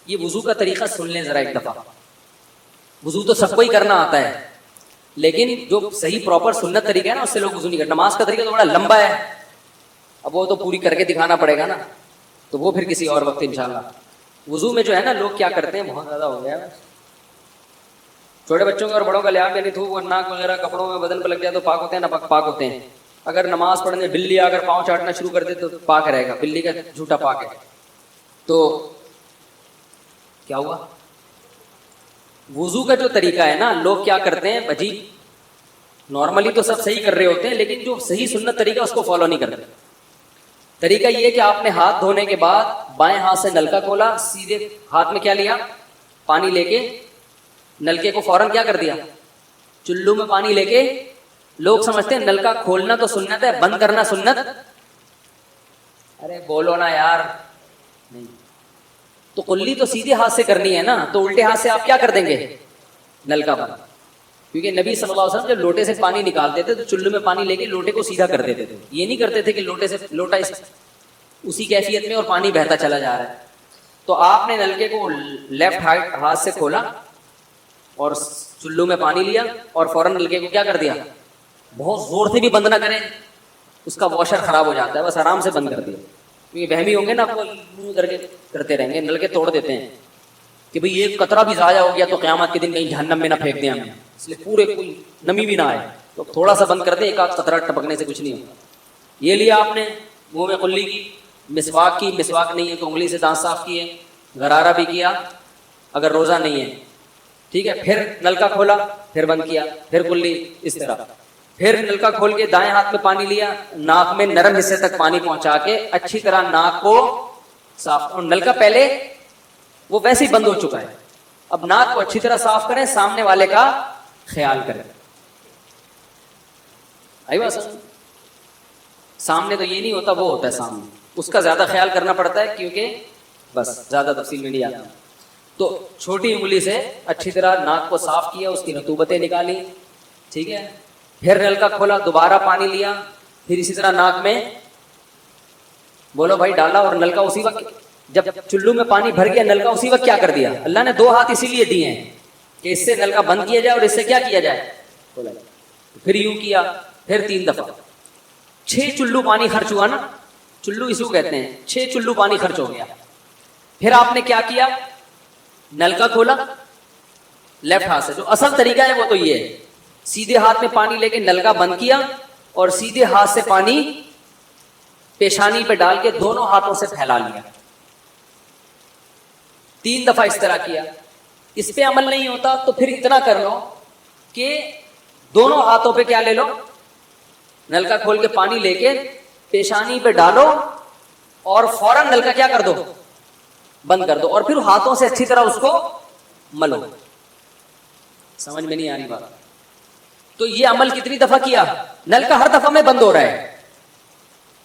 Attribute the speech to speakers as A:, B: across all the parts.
A: یہ وضو کا طریقہ سن لیں ذرا ایک دفعہ. وضو تو سب کو ہی کرنا آتا ہے, لیکن جو صحیح پراپر سنت طریقہ ہے نا اس سے لوگ وضو نہیں کرتے. نماز کا طریقہ تو بڑا لمبا ہے, اب وہ تو پوری کر کے دکھانا پڑے گا نا, تو وہ پھر کسی اور وقت انشاءاللہ. وضو میں جو ہے نا لوگ کیا کرتے ہیں, بہت زیادہ ہو گیا ہے, چھوٹے بچوں کا اور بڑوں کا لحاظ میں نہیں, تھوک ناک وغیرہ کپڑوں میں بدن پہ لگ جائے تو پاک ہوتے ہیں نہ پاک ہوتے ہیں. اگر نماز پڑھنے بلی اگر پاؤں چاٹنا شروع کر دے تو پاک رہے گا, بلی کا جھوٹا پاک ہے. تو کیا ہوا, وضو کا جو طریقہ ہے نا لوگ کیا کرتے ہیں بھجی, نارملی تو سب صحیح کر رہے ہوتے ہیں لیکن جو صحیح سنت طریقہ اس کو فالو نہیں کرتے. طریقہ یہ ہے کہ آپ نے ہاتھ دھونے کے بعد بائیں ہاتھ سے نلکا کھولا, سیدھے ہاتھ میں کیا لیا, پانی لے کے نلکے کو فوراً کیا کر دیا, چلو میں پانی لے کے. لوگ سمجھتے ہیں نلکا کھولنا تو سنت ہے, بند کرنا سنت. ارے بولو نا یار, نہیں تو کلی تو سیدھے ہاتھ سے کرنی ہے نا, تو الٹے ہاتھ سے آپ کیا کر دیں گے نلکا بند. کیونکہ نبی صلی اللہ علیہ وسلم جب لوٹے سے پانی نکالتے تھے تو چلو میں پانی لے کے لوٹے کو سیدھا کر دیتے تھے. یہ نہیں کرتے تھے کہ لوٹے سے لوٹا اسی کیفیت میں اور پانی بہتا چلا جا رہا ہے. تو آپ نے نلکے کو لیفٹ ہاتھ سے کھولا اور چلو میں پانی لیا اور فوراً نلکے کو کیا کر دیا, بہت زور سے بھی بند نہ کریں, اس کا واشر خراب ہو جاتا ہے, بس آرام سے بند کر دیا. کیونکہ وہمی ہوں گے نا, آپ کر کے کرتے رہیں گے, نلکے توڑ دیتے ہیں کہ بھئی ایک قطرہ بھی ضائع ہو گیا تو قیامت کے دن کہیں جہنم میں نہ پھینک دیں ہمیں, اس لیے پورے کوئی نمی بھی نہ آئے, تو تھوڑا سا بند کر دیں, ایک آدھ قطرہ ٹپکنے سے کچھ نہیں ہوتا. یہ لیا آپ نے منہ میں کلی کی, مسواک کی, مسواک نہیں ہے تو انگلی سے دانت صاف کیے, غرارہ بھی کیا اگر روزہ نہیں ہے, ٹھیک ہے. پھر نلکا کھولا, پھر بند کیا, پھر کلی, اس طرح. پھر نلکا کھول کے دائیں ہاتھ میں پانی لیا, ناک میں نرم حصے تک پانی پہنچا کے اچھی طرح ناک کو صاف. اور نلکا پہلے وہ ویسے ہی بند ہو چکا ہے, اب ناک کو اچھی طرح صاف کریں, سامنے والے کا خیال کریں. آئی سامنے تو یہ نہیں ہوتا, وہ ہوتا ہے سامنے, اس کا زیادہ خیال کرنا پڑتا ہے کیونکہ بس زیادہ تفصیل میں نہیں آتا. تو چھوٹی انگلی سے اچھی طرح ناک کو صاف کیا, اس کی رطوبتیں نکالی, ٹھیک ہے. پھر نلکا کھولا, دوبارہ پانی لیا, پھر اسی طرح ناک میں بولو بھائی ڈالا, اور نلکا اسی وقت جب چلو میں پانی بھر گیا نلکا اسی وقت کیا کر دیا. اللہ نے 2 ہاتھ اسی لیے دیے ہیں کہ اس سے نلکا بند کیا جائے اور اس سے کیا کیا جائے. پھر یوں کیا, پھر 3 دفعہ. 6 چلو پانی خرچ ہوا نا, چلو اس کو کہتے ہیں, 6 چلو پانی خرچ ہو گیا. پھر آپ نے کیا کیا, نلکا کھولا لیفٹ ہاتھ سے. جو اصل طریقہ ہے وہ تو یہ ہے, سیدھے ہاتھ میں پانی لے کے نلکا بند کیا اور سیدھے ہاتھ سے پانی پیشانی پہ ڈال کے دونوں ہاتھوں سے پھیلا لیا. 3 دفعہ اس طرح کیا. اس پہ عمل نہیں ہوتا تو پھر اتنا کر لو کہ دونوں ہاتھوں پہ کیا لے لو, نلکا کھول کے پانی لے کے پیشانی پہ ڈالو اور فوراً نلکا کیا کر دو, بند کر دو, اور پھر ہاتھوں سے اچھی طرح اس کو ملو. سمجھ میں نہیں آ رہی بات؟ تو یہ عمل کتنی دفعہ کیا, نلکا ہر دفعہ میں بند ہو رہا ہے.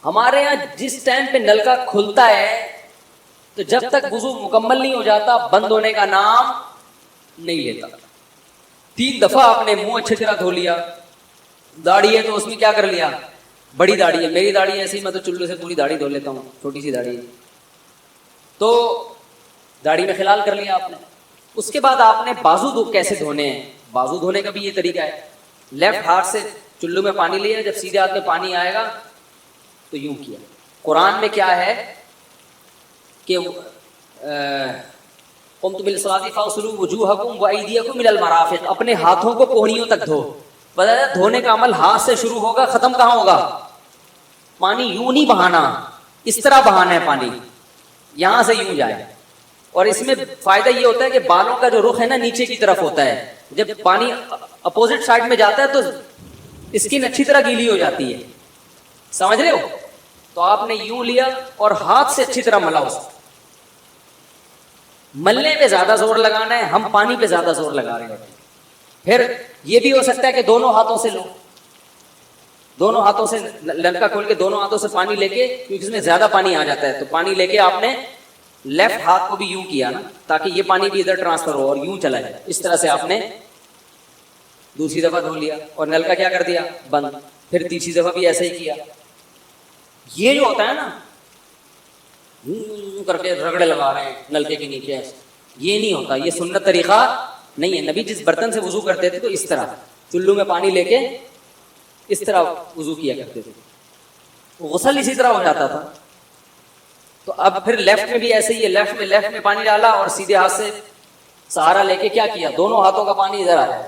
A: ہمارے یہاں جس ٹائم پہ نلکا کھلتا ہے تو جب تک وضو مکمل نہیں ہو جاتا بند ہونے کا نام نہیں لیتا. 3 دفعہ آپ نے منہ اچھی طرح دھو لیا. داڑھی ہے تو اس میں کیا کر لیا, بڑی داڑھی ہے, میری داڑھی ایسی, میں تو چلو سے پوری داڑھی دھو لیتا ہوں, چھوٹی سی داڑھی ہے, تو داڑھی میں خلال کر لیا آپ نے. اس کے بعد آپ نے بازو کیسے دھونے ہیں, بازو دھونے کا بھی یہ طریقہ ہے. لیفٹ ہاتھ سے چلو میں پانی لیا, جب سیدھے ہاتھ میں پانی آئے گا تو یوں کیا. قرآن میں کیا ہے کہ قمتم بالصلاۃ فاغسلوا وجوہکم وایدیکم الی المرافق, اپنے ہاتھوں کو کوہنیوں تک دھو. بتایا دھونے کا عمل ہاتھ سے شروع ہوگا, ختم کہاں ہوگا, پانی یوں نہیں بہانا, اس طرح بہانا ہے پانی, یہاں سے یوں جائے. اور اس میں فائدہ یہ ہوتا ہے کہ بالوں کا جو رخ ہے نا نیچے کی طرف ہوتا ہے, جب پانی اپوزٹ سائڈ میں جاتا ہے تو اسکن اچھی طرح گیلی ہو جاتی ہے. سمجھ رہے ہو؟ تو آپ نے یوں لیا اور ہاتھ سے اچھی طرح ملا. اس ملنے پہ زیادہ زور لگانا ہے, ہم پانی پہ زیادہ زور لگا رہے ہیں. پھر یہ بھی ہو سکتا ہے کہ دونوں ہاتھوں سے لو, دونوں ہاتھوں سے نلکا کھول کے دونوں ہاتھوں سے پانی لے کے, کیونکہ اس میں زیادہ پانی آ جاتا ہے, تو پانی لے کے آپ نے لیفٹ ہاتھ کو بھی یوں کیا نا تاکہ یہ پانی بھی ادھر ٹرانسفر ہو اور یوں چلا جائے. اس طرح سے آپ نے دوسری دفعہ دھو لیا اور نلکا کیا کر دیا, بند. پھر تیسری دفعہ بھی ایسا ہی کیا. یہ جو ہوتا ہے نا یوں کر کے رگڑے لگا رہے ہیں نلکے کے نیچے, یہ نہیں ہوتا, یہ سنت طریقہ نہیں ہے. نبی جس برتن سے وضو کرتے تھے تو اس طرح چلو میں پانی لے کے اس طرح وضو کیا کرتے تھے, غسل اسی طرح ہو جاتا تھا. تو اب پھر لیفٹ میں بھی ایسے ہی ہے, لیفٹ میں پانی ڈالا اور سیدھے ہاتھ سے سہارا لے کے کیا کیا, دونوں ہاتھوں کا پانی ادھر آیا,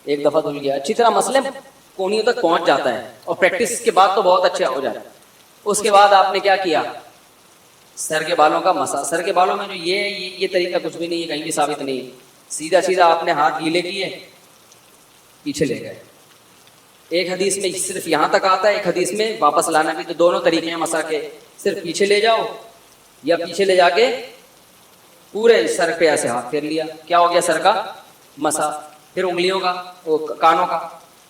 A: ایک دفعہ دھل گیا, اچھی طرح مسئلے کونیوں تک پہنچ جاتا ہے, اور پریکٹس کے بعد تو بہت اچھا ہو جاتا ہے. اس کے بعد آپ نے کیا کیا, سر کے بالوں کا مسا. سر کے بالوں میں جو یہ طریقہ کچھ بھی نہیں ہے, کہیں بھی ثابت نہیں ہے. سیدھا سیدھا آپ نے ہاتھ گیلے کیے, پیچھے لے گئے. ایک حدیث میں صرف یہاں تک آتا ہے, ایک حدیث میں واپس لانا بھی. تو دونوں طریقے ہیں مسا کے, صرف پیچھے لے جاؤ یا پیچھے لے جا کے پورے سر پہ ایسے ہاتھ پھیر لیا, کیا ہو گیا سر کا مسا. پھر انگلیوں کا, کانوں کا,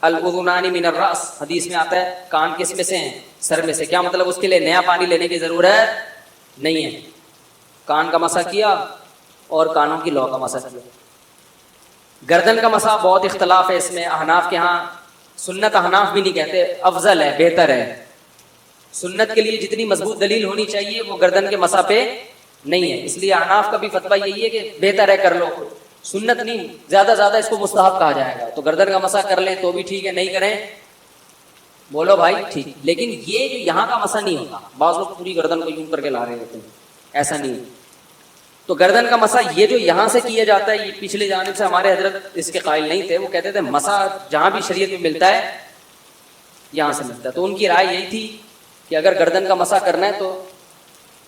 A: الاذنان من الراس, حدیث میں آتا ہے کان کس میں سے ہیں, سر میں سے. کیا مطلب, اس کے لیے نیا پانی لینے کی ضرورت نہیں ہے. کان کا مسا کیا اور کانوں کی لو کا مسا کیا. گردن کا مسا بہت اختلاف ہے اس میں. احناف کے ہاں سنت, احناف بھی نہیں کہتے, افضل ہے, بہتر ہے. سنت کے لیے جتنی مضبوط دلیل ہونی چاہیے وہ گردن کے مسا پہ نہیں ہے, اس لیے احناف کا بھی فتویٰ یہی ہے کہ بہتر ہے کر لو, سنت نہیں, زیادہ زیادہ اس کو مستحب کہا جائے گا. تو گردن کا مسا کر لیں تو بھی ٹھیک ہے, نہیں کریں بولو بھائی ٹھیک. لیکن یہ جو یہاں کا مسا نہیں ہوتا, بعض لوگ پوری گردن کو یوں کر کے لا رہے ہوتے ہیں, ایسا نہیں ہے. تو گردن کا مسا یہ جو یہاں سے کیا جاتا ہے, یہ پچھلے جانب سے ہمارے حضرت اس کے قائل نہیں تھے. وہ کہتے تھے مسا جہاں بھی شریعت میں ملتا ہے یہاں سے ملتا ہے. تو ان کی رائے یہی تھی کہ اگر گردن کا مسا کرنا ہے تو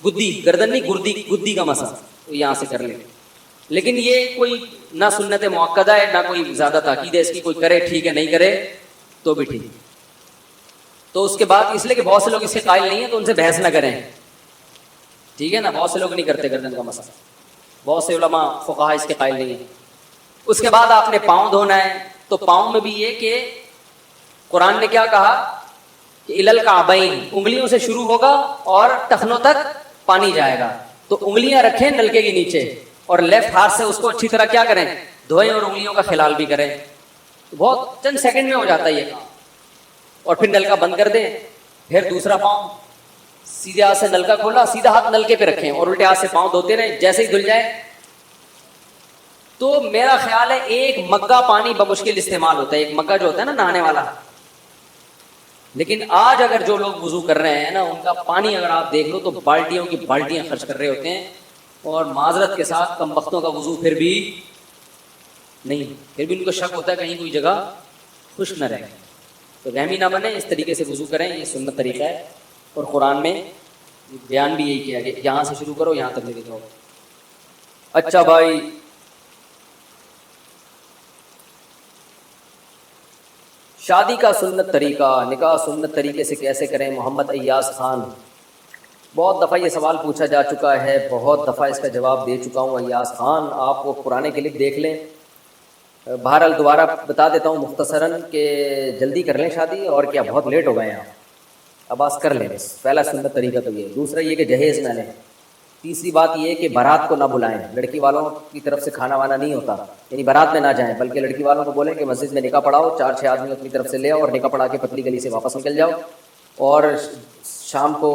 A: گدی, گردن نہیں گدی کا مسا یہاں سے کر لیں. لیکن یہ کوئی نہ سنت مؤکدہ ہے نہ کوئی زیادہ تاکید ہے اس کی, کوئی کرے ٹھیک ہے, نہیں کرے تو بھی ٹھیک. تو اس کے بعد اس لیے کہ بہت سے لوگ اس کے قائل نہیں ہیں تو ان سے بحث نہ کریں, ٹھیک ہے نا. بہت سے لوگ نہیں کرتے گردن کا مسا, بہت سے علماء فقہا اس کے قائل نہیں ہیں. اس کے بعد آپ نے پاؤں دھونا ہے. تو پاؤں میں بھی یہ کہ قرآن نے کیا کہا کہ الل کعبین, انگلیوں سے شروع ہوگا اور ٹخنوں تک پانی جائے گا. تو انگلیاں رکھیں نلکے کے نیچے اور لیفٹ ہاتھ سے اس کو اچھی طرح کیا کریں, دھوئیں, اور انگلیوں کا خلال بھی کریں. بہت چند سیکنڈ میں ہو جاتا ہے یہ کام. اور پھر نلکا بند کر دیں. پھر دوسرا پاؤں سیدھے ہاتھ سے نلکا کھولا, سیدھا ہاتھ نلکے پہ رکھیں اور الٹے ہاتھ سے پاؤں دھوتے رہیں. جیسے ہی دھل جائے تو میرا خیال ہے ایک مگا پانی بمشکل استعمال ہوتا ہے, ایک مگا جو ہوتا ہے نا نہانے والا. لیکن آج اگر جو لوگ وضو کر رہے ہیں نا, ان کا پانی اگر آپ دیکھ لو تو بالٹیوں کی بالٹیاں خرچ کر رہے ہوتے ہیں. اور معذرت کے ساتھ کم بختوں کا وضو پھر بھی نہیں, پھر بھی ان کو شک ہوتا ہے کہیں کوئی جگہ خشک نہ رہے. تو وہمی نہ بنے, اس طریقے سے وضو کریں, یہ سنت طریقہ ہے. اور قرآن میں بیان بھی یہی کیا کہ یہاں سے شروع کرو یہاں تک لے کے جاؤ. اچھا بھائی, شادی کا سنت طریقہ, نکاح سنت طریقے سے کیسے کریں. محمد ایاز خان, بہت دفعہ یہ سوال پوچھا جا چکا ہے, بہت دفعہ اس کا جواب دے چکا ہوں. ایاز خان آپ وہ پرانے کلپ دیکھ لیں. بہرحال دوبارہ بتا دیتا ہوں مختصراً کہ جلدی کر لیں شادی, اور کیا بہت لیٹ ہو گئے ہیں آپ, اب آس کر لیں بس. پہلا سنت طریقہ تو یہ. دوسرا یہ کہ جہیز نہ لیں. تیسری بات یہ کہ بارات کو نہ بلائیں. لڑکی والوں کی طرف سے کھانا وانا نہیں ہوتا, یعنی بارات میں نہ جائیں, بلکہ لڑکی والوں کو بولیں کہ مسجد میں نکاح پڑھاؤ, 4-6 آدمی اپنی طرف سے لے آؤ اور نکاح پڑھا کے پتلی گلی سے واپس نکل جاؤ. اور شام کو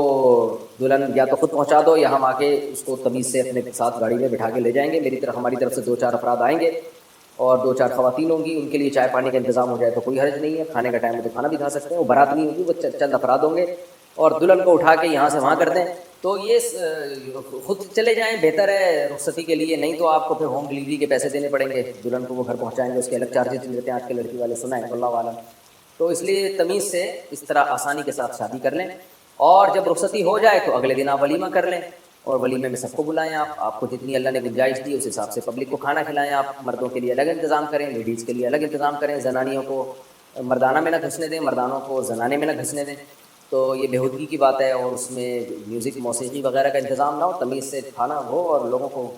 A: دلہن یا تو خود پہنچا دو یا ہم آ کے اس کو تمیز سے اپنے ساتھ گاڑی میں بٹھا کے لے جائیں گے. ہماری طرف سے 2-4 افراد آئیں گے اور 2-4 خواتین ہوں گی, ان کے لیے چائے پانی کا انتظام ہو جائے تو کوئی حرج نہیں ہے. کھانے کا ٹائم ہے تو کھانا بھی کھا سکتے ہیں. وہ بارات نہیں ہوگی, وہ چند افراد ہوں گے, اور دلہن کو اٹھا کے یہاں سے وہاں کر دیں. تو یہ خود چلے جائیں, بہتر ہے رخصتی کے لیے. نہیں تو آپ کو پھر ہوم ڈلیوری کے پیسے دینے پڑیں گے, دلہن کو وہ گھر پہنچائیں گے, اس کے الگ چارجز لیتے ہیں آج کے لڑکی والے, سنا ہے اللہ عالم. تو اس لیے تمیز سے اس طرح آسانی کے ساتھ شادی کر لیں. اور جب رخصتی ہو جائے تو اگلے دن آپ ولیمہ کر لیں, اور ولیمے میں سب کو بلائیں. آپ کو جتنی اللہ نے گنجائش دی اس حساب سے پبلک کو کھانا کھلائیں. آپ مردوں کے لیے الگ انتظام کریں, لیڈیز کے لیے الگ انتظام کریں. زنانیوں کو مردانہ میں نہ گھسنے دیں, مردانوں کو زنانے میں نہ گھسنے دیں. تو یہ بےہودگی کی بات ہے, اور اس میں میوزک موسیقی وغیرہ کا انتظام نہ ہو. تمیز سے کھانا ہو اور لوگوں کو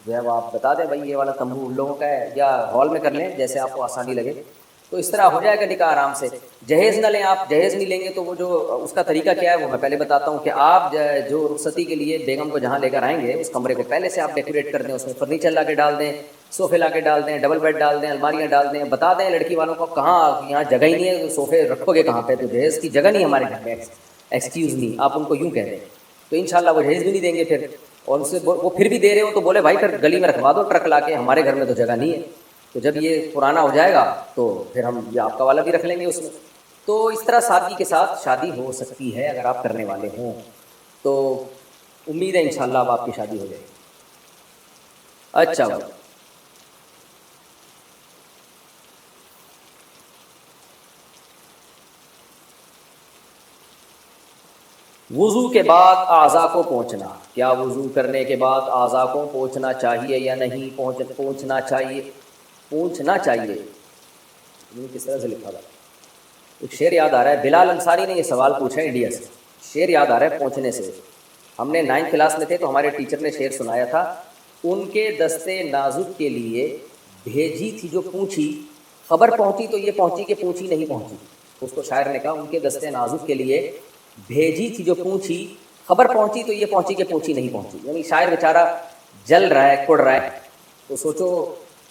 A: جو ہے وہ آپ بتا دیں بھائی یہ والا تمبو ان لوگوں کا ہے, یا ہال میں کر لیں جیسے آپ کو آسانی لگے. تو اس طرح ہو جائے گا نکاح آرام سے. جہیز نہ لیں آپ, جہیز نہیں لیں گے تو وہ جو اس کا طریقہ کیا ہے وہ میں پہلے بتاتا ہوں. کہ آپ جو رخصتی کے لیے بیگم کو جہاں لے کر آئیں گے اس کمرے کو پہلے سے آپ ڈیکوریٹ کر دیں, اس میں فرنیچر لا کے ڈال دیں, صوفے لا کے ڈال دیں, ڈبل بیڈ ڈال دیں, الماریاں ڈال دیں. بتا دیں لڑکی والوں کو کہاں یہاں جگہ ہی نہیں ہے, صوفے رکھو گے کہاں پہ, تو جہیز کی جگہ نہیں ہمارے گھر میں, ایکسکیوز می, آپ ان کو یوں کہہ دیں. تو انشاءاللہ وہ جہیز بھی نہیں دیں گے پھر. اور ان سے وہ پھر بھی دے رہے ہو تو بولے بھائی پھر گلی میں رکھوا دو ٹرک لا کے، ہمارے گھر میں تو جگہ نہیں ہے، تو جب یہ پرانا ہو جائے گا تو پھر ہم یہ آپ کا والا بھی رکھ لیں گے اس میں۔ تو اس طرح سادگی کے ساتھ شادی ہو سکتی ہے اگر آپ کرنے والے ہوں، تو امید ہے انشاءاللہ اب آپ کی شادی ہو جائے گی۔ اچھا بھائی، وضو کے بعد اعضاء کو پوچھنا، کیا وضو کرنے کے بعد اعضاء کو پوچھنا چاہیے یا نہیں؟ پوچھنا چاہیے، پوچھنا چاہیے۔ یہ کس طرح سے لکھا تھا؟ ایک شعر یاد آ رہا ہے، بلال انصاری نے یہ سوال پوچھا ہے انڈیا سے، شعر یاد آ رہا ہے پہنچنے سے۔ ہم نے 9 کلاس میں تھے تو ہمارے ٹیچر نے شعر سنایا تھا، ان کے دستے نازک کے لیے بھیجی تھی جو پوچھی، خبر پہنچی تو یہ پہنچی کہ پوچھی نہیں پہنچی۔ اس کو شاعر نے کہا ان کے دستے نازک کے لیے بھیجی تھی جو پوچھی، خبر پہنچی تو یہ پہنچی کہ پوچھی نہیں پہنچی۔ یعنی شاعر بیچارہ جل رہا ہے، کڑ رہا ہے، تو سوچو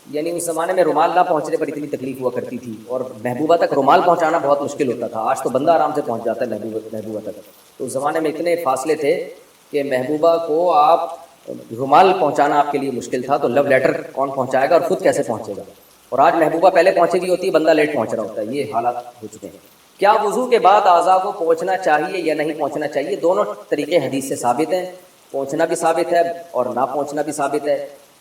A: یعنی اس زمانے میں رومال نہ پہنچنے پر اتنی تکلیف ہوا کرتی تھی، اور محبوبہ تک رومال پہنچانا بہت مشکل ہوتا تھا۔ آج تو بندہ آرام سے پہنچ جاتا ہے محبوبہ تک، تو اس زمانے میں اتنے فاصلے تھے کہ محبوبہ کو آپ رومال پہنچانا آپ کے لیے مشکل تھا، تو لو لیٹر کون پہنچائے گا اور خود کیسے پہنچے گا؟ اور آج محبوبہ پہلے پہنچے گی ہوتی ہے، بندہ لیٹ پہنچ رہا ہوتا ہے، یہ حالات ہو چکے ہیں۔ کیا وضو کے بعد اعضاء کو پوچھنا چاہیے یا نہیں پوچھنا چاہیے؟ دونوں طریقے حدیث سے ثابت ہیں، پوچھنا بھی ثابت ہے اور نہ پوچھنا بھی ثابت ہے۔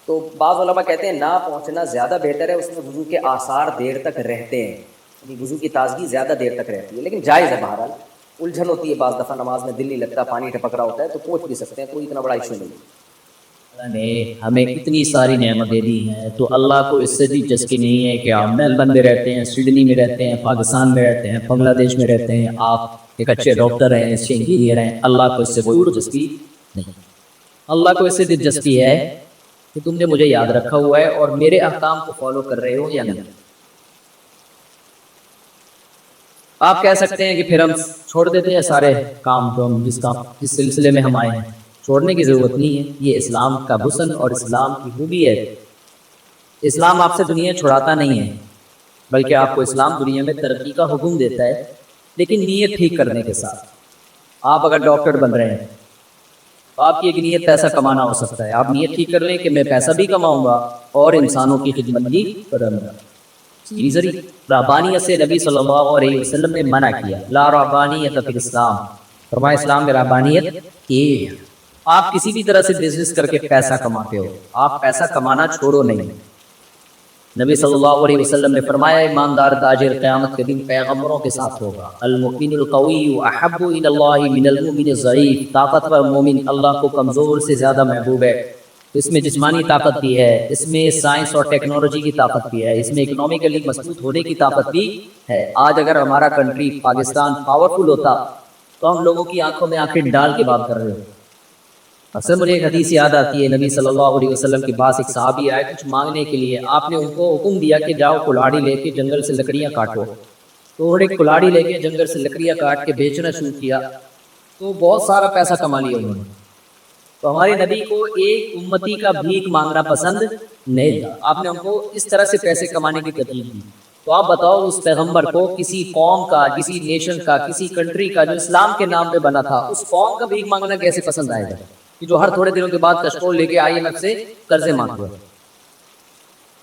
A: تو بعض علماء کہتے ہیں نہ پوچھنا زیادہ بہتر ہے، اس میں وضو کے آثار دیر تک رہتے ہیں، یعنی وضو کی تازگی زیادہ دیر تک رہتی ہے، لیکن جائز ہے۔ بہرحال الجھن ہوتی ہے بعض دفعہ، نماز میں دل نہیں لگتا، پانی ٹپک رہا ہوتا ہے، تو پوچھ بھی سکتے ہیں، کوئی اتنا بڑا ایشو نہیں ہے۔
B: اللہ نے ہمیں اتنی ساری نعمتیں دی ہیں، تو اللہ کو اس سے بھی چسکی نہیں ہے کہ آپ میلبرن میں رہتے ہیں، سڈنی میں رہتے ہیں، پاکستان میں رہتے ہیں، بنگلہ دیش میں رہتے ہیں، آپ ایک اچھے ڈاکٹر ہیں، اچھے انجینئر ہیں، اللہ کو اس سے کوئی دلچسپی نہیں۔ اللہ کو اس سے دلچسپی ہے کہ تم نے مجھے یاد رکھا ہوا ہے اور میرے احکام کو فالو کر رہے ہو یا نہیں۔ آپ کہہ سکتے ہیں کہ پھر ہم چھوڑ دیتے ہیں سارے کام جو ہم جس سلسلے میں ہم آئے ہیں، چھوڑنے کی ضرورت نہیں ہے۔ یہ اسلام کا حسن اور اسلام کی خوبی ہے۔ اسلام آپ سے دنیا چھڑاتا نہیں ہے، بلکہ آپ کو اسلام دنیا میں ترقی کا حکم دیتا ہے، لیکن نیت ٹھیک کرنے کے ساتھ۔ آپ اگر ڈاکٹر بن رہے ہیں تو آپ کی ایک نیت پیسہ کمانا ہو سکتا ہے، آپ نیت ٹھیک کر لیں کہ میں پیسہ بھی کماؤں گا اور انسانوں کی خدمت بھی کروں گا۔ رہبانیت سے نبی صلی اللہ علیہ وسلم نے منع کیا، لا رہبانیت فی الاسلام، فرمایا اسلام میں رہبانیت کی۔ آپ کسی بھی طرح سے بزنس کر کے پیسہ کماتے ہو، آپ پیسہ کمانا چھوڑو نہیں۔ نبی صلی اللہ علیہ وسلم نے فرمایا ایماندار تاجر قیامت کے دن پیغمبروں کے ساتھ ہوگا۔ المؤمن القوی احب الی اللہ من المؤمن الضعیف، طاقتور مومن اللہ کو کمزور سے زیادہ محبوب ہے۔ اس میں جسمانی طاقت بھی ہے، اس میں سائنس اور ٹیکنالوجی کی طاقت بھی ہے، اس میں اکنامیکلی مضبوط ہونے کی طاقت بھی ہے۔ آج اگر ہمارا کنٹری پاکستان پاورفل ہوتا تو ہم لوگوں کی آنکھوں میں آنکھیں ڈال کے بات کر رہے ہو۔ اصل مجھے ایک حدیث یاد آتی ہے، نبی صلی اللہ علیہ وسلم کے پاس ایک صحابی آئے کچھ مانگنے کے لیے، آپ نے ان کو حکم دیا کہ جاؤ کلاڑی لے کے جنگل سے لکڑیاں کاٹو۔ تو انہوں نے کلاڑی لے کے جنگل سے لکڑیاں کاٹ کے بیچنا شروع کیا، تو بہت سارا پیسہ کما لیا انہوں نے۔ تو ہمارے نبی کو ایک امتی کا بھیک مانگنا پسند نہیں تھا، آپ نے ان کو اس طرح سے پیسے کمانے کی ترغیب دی۔ تو آپ بتاؤ اس پیغمبر کو کسی قوم کا، کسی نیشن کا، کسی کنٹری کا جو اسلام کے نام پہ بنا تھا، اس قوم کا بھیک مانگنا کیسے پسند آئے گا کہ جو ہر تھوڑے دنوں کے بعد کشکول لے کے IMF سے قرضے مانگ رہے ہیں۔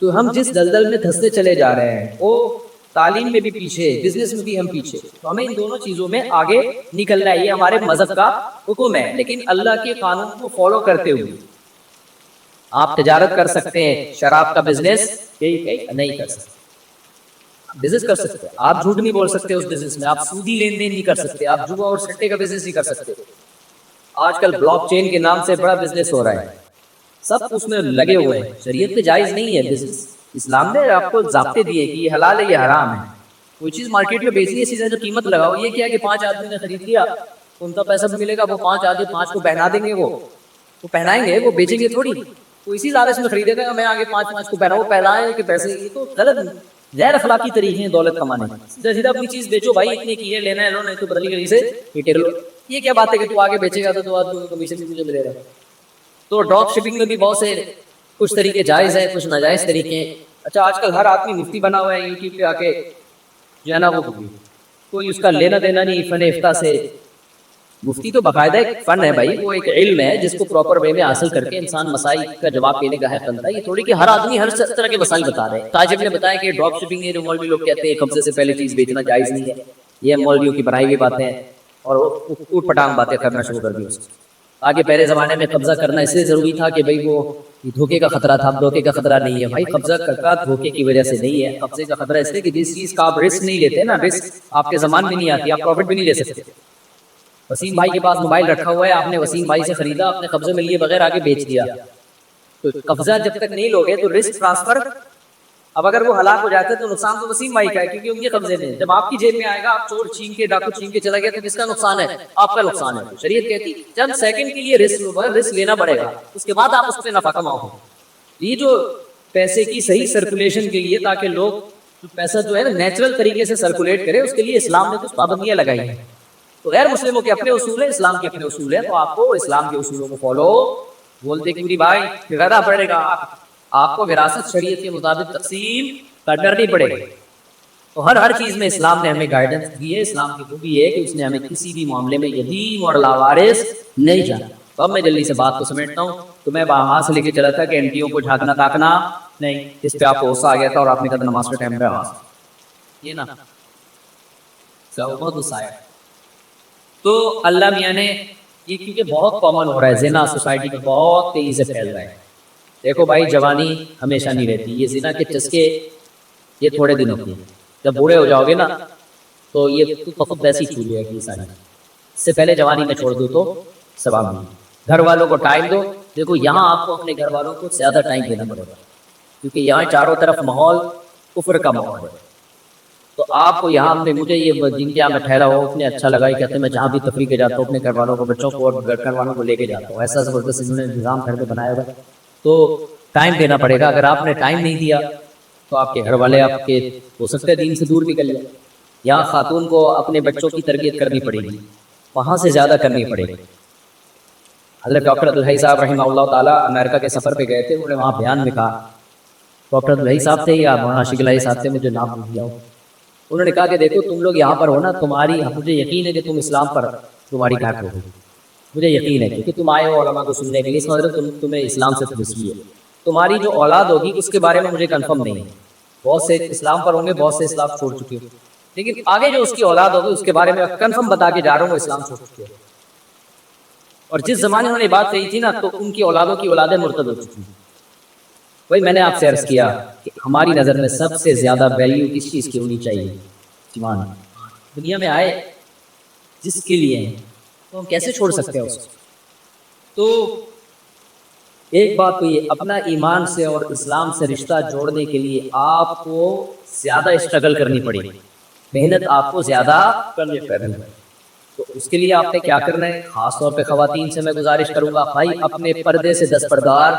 B: تو ہم جس دلدل میں دھستے چلے جا رہے ہیں، وہ تعلیم میں بھی پیچھے، بزنس میں بھی ہم پیچھے، تو ہمیں ان دونوں چیزوں میں آگے نکلنا ہے۔ یہ ہمارے مذہب کا حکم ہے، لیکن اللہ کے قانون کو فالو کرتے ہوئے آپ تجارت کر سکتے ہیں، شراب کا بزنس نہیں کر سکتے۔ بزنس کر سکتے ہیں، آپ جھوٹ نہیں بول سکتے اس بزنس میں، آپ سودی لین دین نہیں کر سکتے، آپ جوا اور سٹے کا بزنس نہیں کر سکتے۔ آج کل بلاک چین کے نام سے بڑا بزنس ہو رہا ہے، سب اس میں لگے ہوئے ہیں۔ شریعت میں جائز نہیں ہے بزنس، اسلام نے آپ کو ضابطے دیے کہ یہ حلال ہے یہ حرام ہے۔ کوئی چیز مارکیٹ میں بیچنی ہے، اسی طرح جو قیمت لگاؤ، یہ کیا کہ 5 آدمی نے خرید لیا، ان کا پیسہ بھی ملے گا، وہ 5 آدمی 5 کو پہنا دیں گے، وہ پہنائیں گے، وہ بیچیں گے تھوڑی، وہ اسی لالچ میں خریدے گا میں آگے 5 کو پہناؤں، وہ پہنائے کہ پیسے، یہ تو غلط غیر اخلاقی طریقے ہیں دولت کمانے کے۔ سیدھا اپنی چیز بیچو بھائی، اتنے کی ہے، لینا ہے لو، نہیں تو بدلی گلی سے ریٹیل لو۔ یہ کیا بات ہے کہ تو آگے بیچے گا تو آدمی کو کمیشن بھی مجھے ملے گا۔ تو ڈراپ شپنگ میں بھی بہت سے کچھ طریقے جائز ہیں، کچھ ناجائز طریقے ہیں۔ اچھا آج کل ہر آدمی مفتی بنا ہوا ہے، یوٹیوب پہ آ کے جو ہے نا وہ کوئی اس کا لینا دینا نہیں فن افتہ سے، مفتی تو باقاعدہ ایک فن ہے بھائی, وہ ایک علم ہے جس کو پراپر وے میں حاصل کر کے انسان مسائل کا جواب دینے کا حق بنتا ہے. یہ تھوڑی کہ ہر آدمی ہر طرح کے مسائل بتا رہے ہیں. تاجب نے بتایا کہ ڈراپ شپنگ ہے جو مولوی لوگ کہتے ہیں قبضے سے پہلے چیز بیچنا جائز نہیں ہے, یہ مولویوں کی بنائی ہوئی باتیں ہیں اور اوٹ پٹانگ باتیں کرنا شروع کر دی اس کو. آگے پہلے زمانے میں قبضہ کرنا اس لیے ضروری تھا کہ بھائی وہ دھوکے کا خطرہ تھا, اب دھوکے کا خطرہ نہیں ہے بھائی. قبضہ کا دھوکے کی وجہ سے نہیں ہے, قبضے کا خطرہ اس لیے کہ جس چیز کا آپ رسک نہیں لیتے نا, رسک آپ کے زمان میں نہیں آتی, آپ پروفٹ بھی نہیں لے سکتے. وسیم بھائی کے پاس موبائل رکھا ہوا ہے, آپ نے وسیم بھائی سے خریدا, آپ نے قبضے میں لیے بغیر آگے بیچ دیا, تو قبضہ جب تک نہیں لوگے تو رسک ٹرانسفر, اب اگر وہ ہلاک ہو جاتے تو نقصان تو وسیم بھائی کا ہے کیونکہ ان کے قبضے میں. جب آپ کی جیب میں آئے گا, آپ چور چھین کے ڈاکو چھین کے چلا گیا تو کس کا نقصان ہے؟ آپ کا نقصان ہے. شریعت کہتی چند سیکنڈ کے لیے رسک لینا پڑے گا, اس کے بعد آپ اس پہ نفع کماؤ. یہ جو پیسے کی صحیح سرکولیشن کے لیے, تاکہ لوگ پیسہ جو ہے نا نیچرل طریقے سے سرکولیٹ کرے, اس کے لیے اسلام نے کچھ پابندیاں لگائی ہیں. تو غیر مسلموں کے اپنے اصول ہیں, اسلام کے اپنے اصول ہیں, تو آپ کو اسلام کے اصولوں کو فالو بولتے کہ میری بھائی کرنا پڑے گا. آپ کو وراثت شریعت کے مطابق تقسیم کرنی پڑے گی. تو ہر چیز میں اسلام نے ہمیں گائیڈنس دی ہے. اسلام کی خوبی ہے کہ اس نے ہمیں کسی بھی معاملے میں یتیم اور لاوارث نہیں جانا. تو اب میں جلدی سے بات کو سمیٹتا ہوں. تو میں وہاں سے لے کے چلا تھا کہ اینٹیوں کو جھانکنا تاکنا نہیں, اس پہ آپ کو غصہ آ گیا تھا اور آپ نے کہا نماز کے ٹائم پہ آواز یہ نا بہت غصہ آیا. تو اللہ میاں نے یہ کیونکہ بہت کامن ہو رہا ہے, زنا سوسائٹی میں بہت تیزی سے پھیل رہا ہے. دیکھو بھائی جوانی ہمیشہ نہیں رہتی, یہ زنا کے چسکے یہ تھوڑے دن ہوتے ہیں, جب بوڑھے ہو جاؤ گے نا تو یہ خود ویسی چھو لے گی ساری. اس سے پہلے جوانی میں چھوڑ دو تو ثواب نہیں. گھر والوں کو ٹائم دو. دیکھو یہاں آپ کو اپنے گھر والوں کو زیادہ ٹائم دینا پڑے گا کیونکہ یہاں چاروں طرف ماحول کفر کا ماحول ہے. تو آپ کو یہاں میں مجھے یہ جن کے یہاں میں ٹھہرا ہو اتنے اچھا لگا, کہتے ہیں میں جہاں بھی تفریح کے جاتا ہوں اپنے گھر والوں کو, بچوں کو اور گھر والوں کو لے کے جاتا ہوں. ایسا زبردست انہوں نے نظام گھر میں بنایا ہوا, تو ٹائم دینا پڑے گا. اگر آپ نے ٹائم نہیں دیا تو آپ کے گھر والے آپ کے ہو سکتے ہیں دین سے دور نکل جائیں. یہاں خاتون کو اپنے بچوں کی تربیت کرنی پڑے گی, وہاں سے زیادہ کرنی پڑے گی. حضرت ڈاکٹر عبدالحی صاحب رحمہ اللہ تعالیٰ امریکہ کے سفر پہ گئے تھے. انہوں نے وہاں بیان میں کہا, ڈاکٹر عبدالحی صاحب تھے یا مولانا عاشق الہی صاحب تھے, مجھے نام بھول گیا ہوں. انہوں نے کہا کہ دیکھو تم لوگ یہاں پر ہو نا, تمہاری مجھے یقین ہے کہ تم اسلام پر تمہاری گھاٹ ہوگی, مجھے یقین ہے کیونکہ تم آئے ہو علماء کو سننے کے لیے, اس مطلب تمہیں اسلام سے تجسوی ہے. تمہاری جو اولاد ہوگی اس کے بارے میں مجھے کنفرم نہیں ہے. بہت سے اسلام پر ہوں گے, بہت سے اسلام چھوڑ چکے ہوں, لیکن آگے جو اس کی اولاد ہوگی اس کے بارے میں کنفرم بتا کے جا رہا ہوں وہ اسلام چھوڑ چکے ہیں. اور جس زمانے انہوں نے بات کہی تھی نا تو ان کی اولادوں کی اولادیں مرتد ہو چکی ہیں. وہی میں نے آپ سے عرض کیا کہ ہماری نظر میں سب سے زیادہ ویلیو کس چیز کی ہونی چاہیے؟ ایمان. دنیا میں آئے جس کے لیے ہیں تو ہم کیسے چھوڑ سکتے ہیں اس کو؟ تو ایک بات تو یہ, اپنا ایمان سے اور اسلام سے رشتہ جوڑنے کے لیے آپ کو زیادہ اسٹرگل کرنی پڑے گی, محنت آپ کو زیادہ کرنی پڑے گی. تو اس کے لیے آپ نے کیا کرنا ہے؟ خاص طور پہ خواتین سے میں گزارش کروں گا, بھائی اپنے پردے سے دستبردار.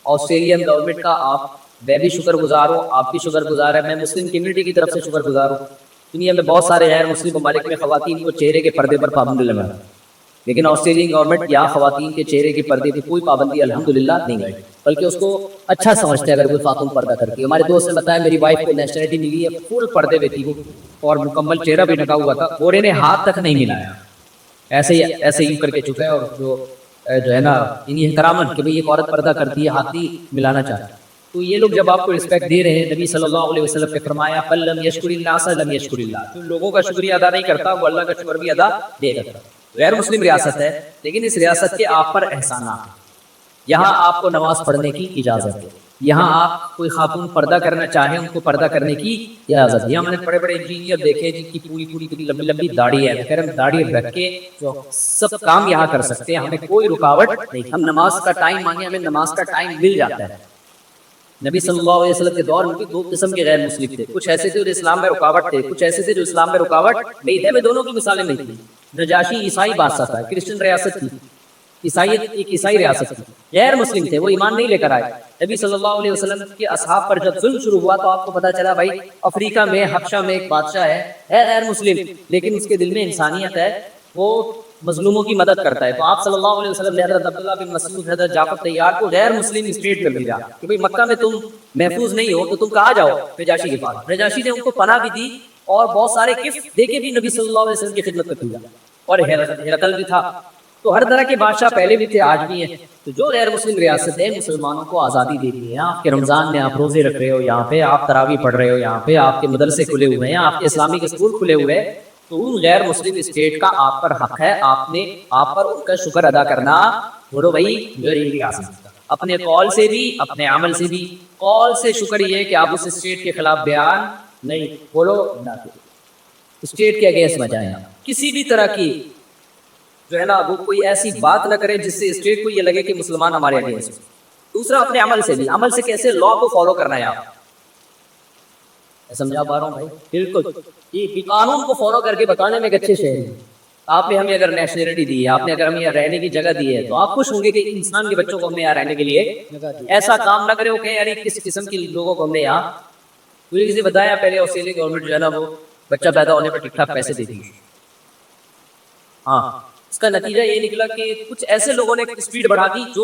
B: آسٹریلین گورنمنٹ کا آپ میں بھی شکر گزار ہوں, آپ بھی شکر گزار ہے, میں مسلم کمیونٹی کی طرف سے شکر گزار ہوں. دنیا میں بہت سارے غیر مسلم ممالک میں خواتین کو چہرے کے پردے پر پابندی لگا, لیکن آسٹریلین گورنمنٹ یہاں خواتین کے چہرے کے پردے پر کوئی پابندی الحمدللہ نہیں گئی, بلکہ اس کو اچھا سمجھتے ہیں اگر کوئی خاتون پردہ کرتی ہے. ہمارے دوست نے بتایا میری وائف کو نیشنلٹی ملی ہے, فل پردے میں تھی وہ اور مکمل چہرہ بھی ڈھکا ہوا تھا, گورے نے ہاتھ تک نہیں ملایا, ایسے ہی کر کے چکا ہے. اور جو ہے نا انہیں احترامن کہ بھئی ایک عورت پردہ کرتی ہے, ہاتھ ہی ملانا چاہتا ہے. تو یہ لوگ جب آپ کو رسپیکٹ دے رہے ہیں, نبی صلی اللہ علیہ وسلم نے فرمایا فَلَّمْ يَشْكُرِ اللَّهَ لَمْ يَشْكُرِ اللَّهَ, جو لوگوں کا شکریہ ادا نہیں کرتا وہ اللہ کا شکر بھی ادا نہیں کرتا. غیر مسلم ریاست ہے لیکن اس ریاست کے آپ پر احسانات. یہاں آپ کو نماز پڑھنے کی اجازت ہے, یہاں آپ کوئی خاتون پردہ کرنا چاہیں ان کو پردہ کرنے کی اجازت. یہاں میں نے بڑے بڑے انجینئر دیکھے جن کی پوری کتنی لمبی لمبی داڑھی ہے, خیر ہم داڑھی رکھ کے جو سب کام یہاں کر سکتے ہیں, ہمیں کوئی رکاوٹ نہیں. ہم نماز کا ٹائم مانگے ہمیں نماز کا ٹائم مل جاتا ہے. نبی صلی اللہ علیہ وسلم کے دور میں دو قسم کے غیر مسلم تھے, کچھ ایسے تھے جو اسلام میں رکاوٹ تھے, کچھ ایسے تھے جو اسلام میں رکاوٹ نہیں تھے. میں دونوں کی مثالیں نہیں تھی. نجاشی عیسائی بادشاہ تھا, کرسچن ریاست تھی, عیسائیت ایک عیسائی ریاست تھی, غیر مسلم تھے, وہ ایمان نہیں لے کر آئے. نبی صلی اللہ علیہ وسلم کے اصحاب پر جب ظلم شروع ہوا تو آپ کو پتا چلا بھائی افریقہ میں حبشہ میں ایک بادشاہ ہے غیر مسلم, لیکن اس کے دل میں انسانیت ہے, وہ مظلوموں کی مدد کرتا ہے. تو آپ صلی اللہ علیہ وسلم نے حضرت عبداللہ بن مسعود, حضرت جعفر طیار کو غیر مسلم اسٹیٹ کر دیا کہ بھئی مکہ میں تم محفوظ نہیں ہو تو تم کہاں جاؤ؟ نجاشی کے پاس. نجاشی نے ان کو پناہ بھی دی اور بہت سارے گفٹ دے کے بھی نبی صلی اللہ علیہ وسلم کی خدمت میں کیا. اور ہرقل بھی تھا. تو ہر طرح کے بادشاہ پہلے بھی تھے، آج بھی ہیں. تو جو غیر مسلم ریاستیں مسلمانوں کو آزادی دے دی ہیں، آپ کے رمضان میں آپ روزے رکھ رہے ہو، یہاں پہ آپ تراویح پڑھ رہے ہو، یہاں پہ آپ کے مدرسے کھلے ہوئے ہیں، آپ کے اسلامک اسکول کھلے ہوئے ہیں، تو ان غیر مسلم اسٹیٹ کا آپ پر حق ہے، آپ پر ان کا شکر ادا کرنا. بولو بھائی جو یہ اپنے قول سے بھی اپنے عمل سے بھی. قول سے شکر یہ ہے کہ آپ اس اسٹیٹ کے خلاف بیان نہیں بولو، اسٹیٹ کے اگینسٹ میں جائیں، کسی بھی طرح کی جو ہے نا وہ کوئی ایسی بات نہ کریں جس سے اسٹیٹ کو یہ لگے کہ مسلمان ہمارے اگینسٹ. دوسرا اپنے عمل سے بھی، عمل سے کیسے لا کو فالو کرنا ہے. آپ سمجھا پا رہا ہوں بھائی؟ بالکل یہ قانون کو فالو کر کے بتانے میں ایک اچھے شہر ہیں. آپ نے ہمیں اگر نیشنلٹی دی ہے، آپ نے اگر ہمیں یہاں رہنے کی جگہ دی ہے، تو آپ خوش ہوں گے کہ انسان کے بچوں کو ہم نے یہاں رہنے کے لیے ایسا کام نہ کرے ہو کہ یار کس قسم کے لوگوں کو ہم نے یہاں. مجھے کسی بتایا پہلے آسٹریلین گورنمنٹ جو ہے نا وہ بچہ پیدا ہونے پر ٹھیک ٹھاک پیسے دیتی ہے. ہاں اس کا نتیجہ یہ نکلا کہ کچھ ایسے لوگوں نے اسپیڈ بڑھا دی جو